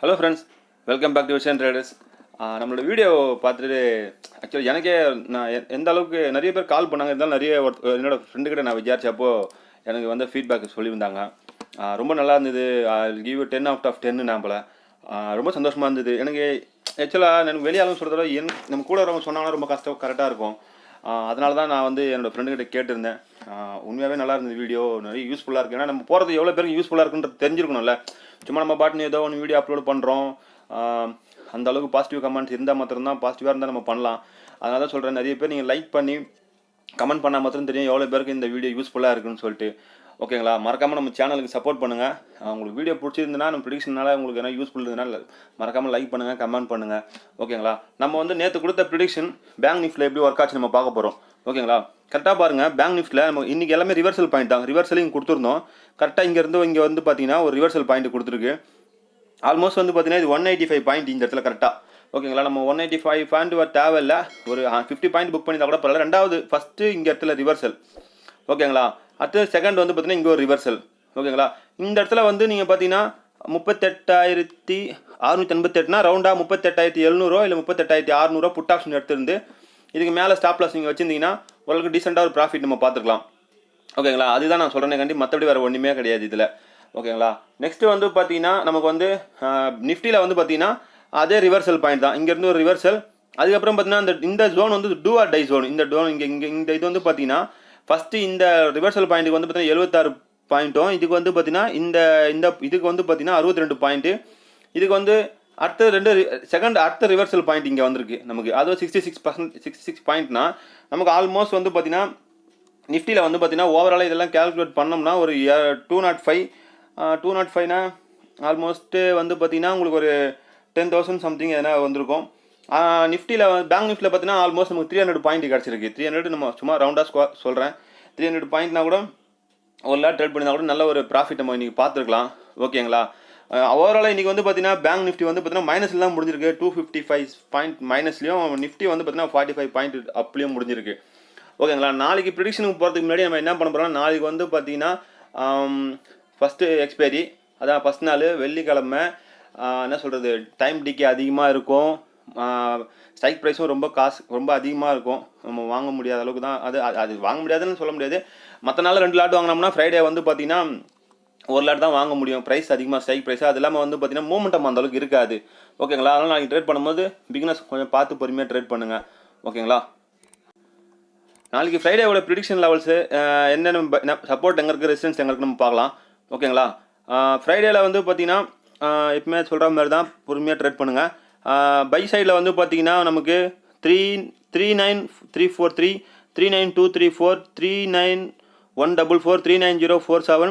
Hello friends, welcome back to Ocean Traders. நம்மளோட video பார்த்துட்டு actually எனக்கே நான் எந்த அளவுக்கு நிறைய பேர் கால் பண்ணாங்க, இருந்தாலும் நிறைய என்னோட ஃப்ரெண்டுக்கிட்ட நான் விசாரிச்சப்போ எனக்கு வந்து ஃபீட்பேக் சொல்லியிருந்தாங்க. ரொம்ப நல்லா இருந்தது, கிவ் 10 out of 10 நான் போல ரொம்ப சந்தோஷமாக இருந்தது. எனக்கு ஆக்சுவலாக எனக்கு வெளியாலும் சொல்கிறத நம்ம கூட வரவங்க சொன்னாங்கன்னா ரொம்ப கரெக்டாக இருக்கும். அதனால தான் நான் வந்து என்னோடய ஃப்ரெண்டுக்கிட்ட கேட்டிருந்தேன். உண்மையாகவே நல்லா இருந்தது வீடியோ, நிறைய யூஸ்ஃபுல்லாக இருக்குது. ஏன்னா நம்ம போகிறது எவ்வளோ பேருக்கு யூஸ்ஃபுல்லாக இருக்குன்றது தெரிஞ்சிருக்கணும்ல. சும்மா நம்ம பாட்டுன்னு ஏதோ ஒன்று வீடியோ அப்லோட் பண்ணுறோம், அந்த அளவுக்கு பாசிட்டிவ் கமெண்ட்ஸ் இருந்தால் மாத்திரம்தான், பாசிட்டிவாக இருந்தால் நம்ம பண்ணலாம். அதனால தான் சொல்கிறேன், நிறைய பேர் நீங்கள் லைக் பண்ணி கமெண்ட் பண்ணால் மாத்திரம் தெரியும் எவ்வளோ பேருக்கு இந்த வீடியோ யூஸ்ஃபுல்லாக இருக்குன்னு சொல்லிட்டு. ஓகேங்களா, மறக்காமல் நம்ம சேனலுக்கு சப்போர்ட் பண்ணுங்கள். உங்களுக்கு வீடியோ பிடிச்சிருந்துன்னா, நம்ம ப்ரிடிக்ஷனால உங்களுக்கு என்ன யூஸ்ஃபுல் இருந்ததுனால மறக்காமல் லைக் பண்ணுங்கள், கமெண்ட் பண்ணுங்கள். ஓகேங்களா, நம்ம வந்து நேற்று கொடுத்த ப்ரிடிக்ஷன் பேங்க் நிஃப்டியில் எப்படி ஒர்க் ஆச்சு நம்ம பார்க்க போகிறோம். ஓகேங்களா, கரெக்டாக பாருங்கள். பேங்க் நிஃப்டியில் நம்ம இன்றைக்கி எல்லாமே ரிவர்சல் பாயிண்ட் தான், ரிவர்சலையும் கொடுத்துருந்தோம். கரெக்டாக இங்கே வந்து பார்த்தீங்கன்னா ஒரு ரிவர்சல் பாயிண்ட் கொடுத்துருக்கு. ஆல்மோஸ்ட் வந்து பார்த்தீங்கன்னா இது 185 பாயிண்ட் இந்த இடத்துல கரெக்டாக. ஓகேங்களா, நம்ம 185 பாயிண்ட் தேவையில்லை, ஒரு 50 பாயிண்ட் புக் பண்ணியிருந்தா கூட பரவாயில்ல. ரெண்டாவது ஃபஸ்ட்டு இங்கே இடத்துல ரிவர்சல். ஓகேங்களா, அடுத்து செகண்ட் வந்து பார்த்தீங்கன்னா இங்கே ஒரு ரிவர்சல். ஓகேங்களா, இந்த இடத்துல வந்து நீங்கள் பார்த்தீங்கன்னா 38,688 ரவுண்டாக 38,700 இல்லை 38,600 புட் ஆப்ஷன் எடுத்துருந்து இதுக்கு மேலே ஸ்டாப் லாஸ் நீங்கள் வச்சுருந்தீங்கன்னா ஓரளவுக்கு டீசெண்டாக ஒரு ப்ராஃபிட் நம்ம பார்த்துக்கலாம். ஓகேங்களா, அதுதான் நான் சொல்கிறேன் கண்டி, மற்றபடி வேறு ஒன்றுமே கிடையாது இதில். ஓகேங்களா, நெக்ஸ்ட்டு வந்து பார்த்தீங்கன்னா நமக்கு வந்து நிஃப்டியில் வந்து பார்த்தீங்கன்னா அதே ரிவர்சல் பாயிண்ட் தான். இங்கேருந்து ஒரு ரிவர்சல், அதுக்கப்புறம் பார்த்தீங்கன்னா இந்த ஜோன் வந்து டூ ஆர் டை ஜோன். இந்த ஜோன் இந்த இது வந்து பார்த்தீங்கன்னா ஃபஸ்ட்டு இந்த ரிவர்சல் பாயிண்ட்டுக்கு வந்து பார்த்தீங்கன்னா 76 பாயிண்ட்டும், இதுக்கு வந்து பார்த்தீங்கன்னா இந்த இதுக்கு வந்து பார்த்தீங்கன்னா 62 பாயிண்ட்டு. இதுக்கு வந்து அடுத்த ரிவர்சல் பாயிண்ட் இங்கே வந்திருக்கு நமக்கு, அதுவும் 66 பாயிண்ட்னா நமக்கு ஆல்மோஸ்ட் வந்து பார்த்தீங்கன்னா நிஃப்டியில் வந்து பார்த்தீங்கன்னா ஓவராலாக இதெல்லாம் கேல்குலேட் பண்ணோம்னா ஒரு 205னா ஆல்மோஸ்ட்டு வந்து பார்த்தீங்கன்னா உங்களுக்கு ஒரு 10,000 சம்திங் எதனா வந்திருக்கும். நிஃப்டியில் பேங்க் நிஃப்டியில் பார்த்தீங்கன்னா ஆல்மோஸ்ட் நமக்கு 300 பாயிண்ட் கிடச்சிருக்கு. 300 நம்ம சும்மா ரவுண்டாக சொல்கிறேன், 300 பாயிண்ட்னா கூட ஒரு லாட் ட்ரேட் பண்ணினா கூட நல்ல ஒரு ப்ராஃபிட் நம்ம இன்றைக்கி பார்த்துருக்கலாம். ஓகேங்களா, ஓவராலாக இன்றைக்கி வந்து பார்த்தீங்கன்னா பேங்க் நிஃப்டி வந்து பார்த்தீங்கன்னா மைனஸில் தான் முடிஞ்சிருக்கு. 255 பாயிண்ட் மைனஸ்லையும், நிஃப்டி வந்து பார்த்தீங்கன்னா 45 பாயிண்ட் அப்லேயும் முடிஞ்சிருக்கு. ஓகேங்களா, நாளைக்கு ப்ரிடிக்ஷனுக்கு போகிறதுக்கு முன்னாடி நம்ம என்ன பண்ண போகிறோம்னா, நாளைக்கு வந்து பார்த்தீங்கன்னா ஃபஸ்ட்டு எக்ஸ்பைரி, அதான் ஃபஸ்ட் நாள் வெள்ளிக்கிழமை. என்ன சொல்கிறது, டைம் டிக்கே அதிகமாக இருக்கும், ஸ்ட்ரைக் ப்ரைஸும் ரொம்ப அதிகமாக இருக்கும். நம்ம வாங்க முடியாத அளவுக்கு தான் அது வாங்க முடியாதுன்னு சொல்ல முடியாது. மற்ற நாள் 2 லாட் வாங்கினோம்னா ஃப்ரைடே வந்து பார்த்தீங்கன்னா 1 லாட் தான் வாங்க முடியும். ப்ரைஸ் அதிகமாக ஸ்ட்ரைக் ப்ரைஸ், அது இல்லாமல் வந்து பார்த்தீங்கன்னா மூமெண்டம் அந்த அளவுக்கு இருக்காது. ஓகேங்களா, அதனால் நாளைக்கு ட்ரேட் பண்ணும்போது பிகினர்ஸ் கொஞ்சம் பார்த்து பொறுமையாக ட்ரேட் பண்ணுங்கள். ஓகேங்களா, நாளைக்கு ஃப்ரைடேவோட ப்ரிடிக்ஷன் லெவல்ஸு என்னென்ன சப்போர்ட் எங்கே இருக்குது, ரெசிஸ்டன்ஸ் எங்கே இருக்குன்னு நம்ம பார்க்கலாம். ஓகேங்களா, ஃப்ரைடேயில் வந்து பார்த்தீங்கன்னா எப்பவுமே சொல்கிற மாதிரி தான் பொறுமையாக ட்ரேட் பண்ணுங்கள். பை சைடில் வந்து பார்த்தீங்கன்னா நமக்கு 39343, 39234, 39144, 39047,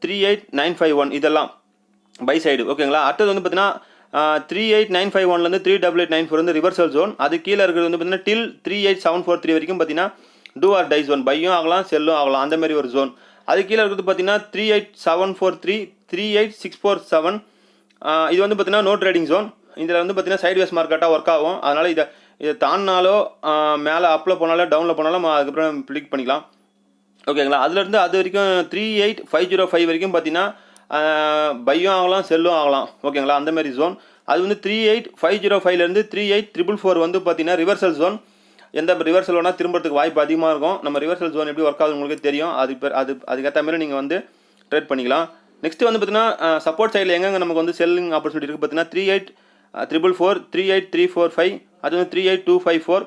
38951 இதெல்லாம் பை சைடு. ஓகேங்களா, அடுத்தது வந்து பார்த்தீங்கன்னா 38951லேருந்து 38894 வந்து ரிவர்சல் ஜோன். அது கீழே இருக்கிறது வந்து பார்த்தீங்கன்னா டில் 38743 வரைக்கும் பார்த்தீங்கன்னா டூ ஆர் டை ஜோன், பையும் ஆகலாம் செல்லும் ஆகலாம், அந்த மாதிரி ஒரு ஜோன். அது கீழே இருக்கிறது பார்த்தீங்கன்னா 38743, 38647 இது வந்து பார்த்தீங்கன்னா நோ ட்ரேடிங் ஜோன். இதில் வந்து பார்த்தீங்கன்னா சைட்வேஸ் மார்க்கெட்டாக ஒர்க் ஆகும். அதனால் இதை தாண்டினாலோ மேலே அப்பில் போனாலோ டவுனில் போனாலும் அதுக்கப்புறம் ப்ரிடிக்ட் பண்ணிக்கலாம். ஓகேங்களா, அதுலேருந்து அது வரைக்கும் 38505 வரைக்கும் பார்த்தீங்கன்னா பையும் ஆகலாம் செல்லும் ஆகலாம். ஓகேங்களா, அந்த மாதிரி ஜோன். அது வந்து 38505லேருந்து 38444 வந்து பார்த்தீங்கன்னா ரிவர்சல் ஜோன். எந்த ரிவர்சல் வேணால் திரும்பறதுக்கு வாய்ப்பு அதிகமாக இருக்கும். நம்ம ரிவர்சல் ஜோன் எப்படி ஒர்க் ஆகுது உங்களுக்கு தெரியும், அதுக்கேற்ற மாதிரி நீங்கள் வந்து ட்ரேட் பண்ணிக்கலாம். நெக்ஸ்ட்டு வந்து பார்த்தீங்கன்னா சப்போர்ட் சைடில் எங்கெங்கே நமக்கு வந்து செல்லிங் ஆப்பர்ச்சுனிட்டி இருக்குது பார்த்தீங்கன்னா 38444, 38345, அது வந்து 38254,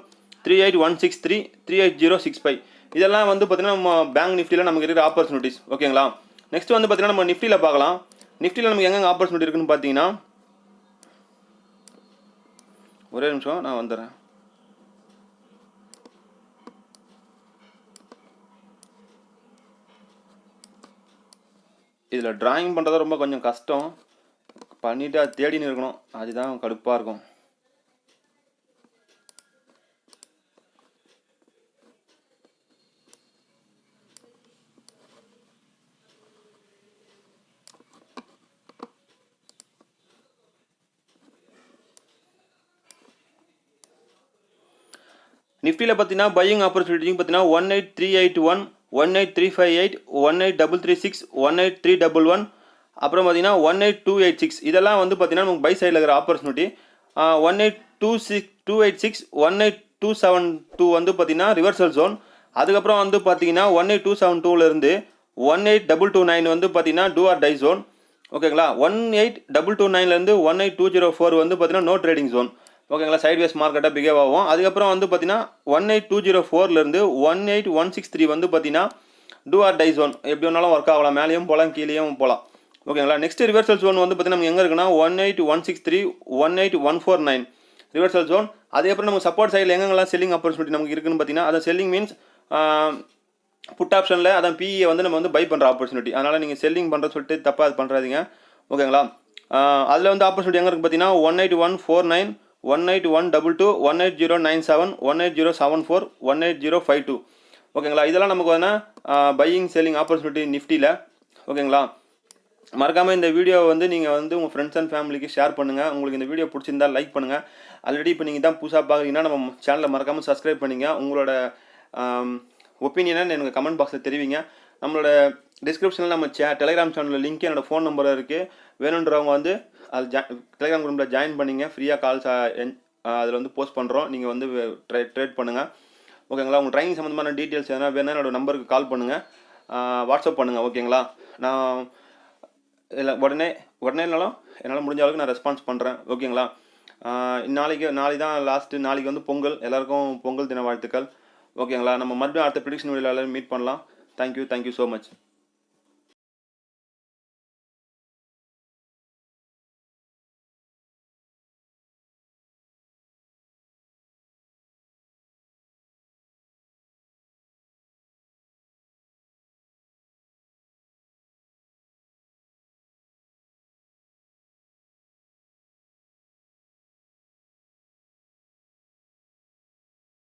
38163, 38065 இதெல்லாம் வந்து பார்த்தீங்கன்னா நம்ம பேங்க் நிஃப்டியில் நமக்கு இருக்கிற ஆப்பர்ச்சுனிட்டிஸ். ஓகேங்களா, நெக்ஸ்ட் வந்து பார்த்தீங்கன்னா நம்ம நிஃப்டியில் பார்க்கலாம். நிஃப்டியில் நமக்கு எங்கெங்கே ஆப்பர்ச்சுனிட்டி இருக்குன்னு பார்த்தீங்கன்னா, ஒரே நிமிஷம் நான் வந்துடுறேன். இதில் டிராயிங் பண்ணுறது ரொம்ப கொஞ்சம் கஷ்டம், பண்ணிவிட்டு அது தேடின்னு இருக்கணும், அதுதான் கடுப்பாக இருக்கும். நிஃப்டியில் பார்த்தீங்கன்னா பையிங் ஆப்பர்ச்சுனிட்டி பார்த்தீங்கன்னா 18381, 18358, 18336, 18311, அப்புறம் பார்த்தீங்கன்னா 18286 இதெல்லாம் வந்து பார்த்தீங்கன்னா நமக்கு பை சைடில் இருக்கிற ஆப்பர்ச்சுனிட்டி. 18286 18272 வந்து பார்த்தீங்கன்னா ரிவர்சல் ஜோன். அதுக்கப்புறம் வந்து பார்த்தீங்கன்னா 18272 18229 வந்து பார்த்தீங்கன்னா டூ ஆர் டை ஜோன். ஓகேங்களா. 18229 18204 வந்து பார்த்தீங்கன்னா நோ ட்ரேடிங் ஜோன். ஓகேங்களா. சைட்வேஸ் மார்க்கெட்டாக பிஹேவ் ஆகும். அதுக்கப்புறம் வந்து பார்த்தீங்கன்னா 18204 18163 வந்து பார்த்தீங்கன்னா டூ ஆர் டை ஜோன். எப்படி வேணாலும் ஒர்க் ஆகலாம், மேலேயும் போகலாம் கீழேயும் போகலாம். ஓகேங்களா. நெக்ஸ்ட் ரிவர்சல் ஜோன் வந்து பார்த்தீங்கன்னா நமக்கு எங்கே இருக்குன்னா 18163 18149 ரிவர்சல் ஜோன். அதுக்கப்புறம் நம்ம சப்போர்ட் சைடில் எங்கெங்கெல்லாம் செல்லிங் ஆப்பர்ச்சுனிட்டி நமக்கு இருக்குன்னு பார்த்தீங்கன்னா அதை செல்லிங் மீன்ஸ் புட் ஆப்ஷனில் அதான் பிஇயை வந்து நம்ம வந்து பை பண்ணுற ஆப்பர்ச்சுனிட்டி. அதனால் நீங்கள் செல்லிங் பண்ணுற சொல்லிட்டு தப்பாக அது பண்ணுறாதீங்க. ஓகேங்களா. அதில் வந்து ஆப்பர்ச்சுனிட்டி எங்கே இருக்குது பார்த்தீங்கன்னா 18149 18122 18097 18074 18052. ஓகேங்களா. இதெல்லாம் நமக்கு வேணா பையிங் செல்லிங் ஆப்பர்ச்சுனிட்டி நிஃப்டியில். ஓகேங்களா. மறக்காமல் இந்த வீடியோ வந்து நீங்கள் வந்து உங்கள் ஃப்ரெண்ட்ஸ் அண்ட் ஃபேமிலிக்கு ஷேர் பண்ணுங்கள். உங்களுக்கு இந்த வீடியோ பிடிச்சிருந்தா லைக் பண்ணுங்கள். ஆல்ரெடி இப்போ நீங்கள் தான் புதுசாக பார்க்குறீங்கன்னா நம்ம சேனலை மறக்காமல் சப்ஸ்கிரைப் பண்ணிங்க. உங்களோட ஒப்பீனியனை எனக்கு கமெண்ட் பாக்ஸில் தெரிவிங்க. நம்மளோட டிஸ்கிரிப்ஷனில் நம்ம டெலிகிராம் சேனலில் லிங்க் என்னோடய ஃபோன் நம்பர் இருக்குது. வேணுன்றவங்க வந்து அது டெலிகிராம் குரூப்பில் ஜாயின் பண்ணிங்க. ஃப்ரீயாக கால்ஸ் அதில் வந்து போஸ்ட் பண்ணுறோம். நீங்கள் வந்து ட்ரேட் பண்ணுங்கள். ஓகேங்களா. உங்கள் ட்ரைனிங் சம்மந்தமான டீட்டெயில்ஸ் எதனா வேணால் என்னோடய நம்பருக்கு கால் பண்ணுங்கள், வாட்ஸ்அப் பண்ணுங்கள். ஓகேங்களா. நான் இல்லை உடனேனாலும் என்னால் முடிஞ்ச அளவுக்கு நான் ரெஸ்பான்ஸ் பண்ணுறேன். ஓகேங்களா. நாளைக்கு தான் லாஸ்ட்டு. நாளைக்கு வந்து பொங்கல். எல்லாருக்கும் பொங்கல் தின வாழ்த்துக்கள். ஓகேங்களா. நம்ம மறுபடியும் அடுத்த ப்ரிடிக்ஷன் வீடியோவில் மீட் பண்ணலாம். Thank you so much.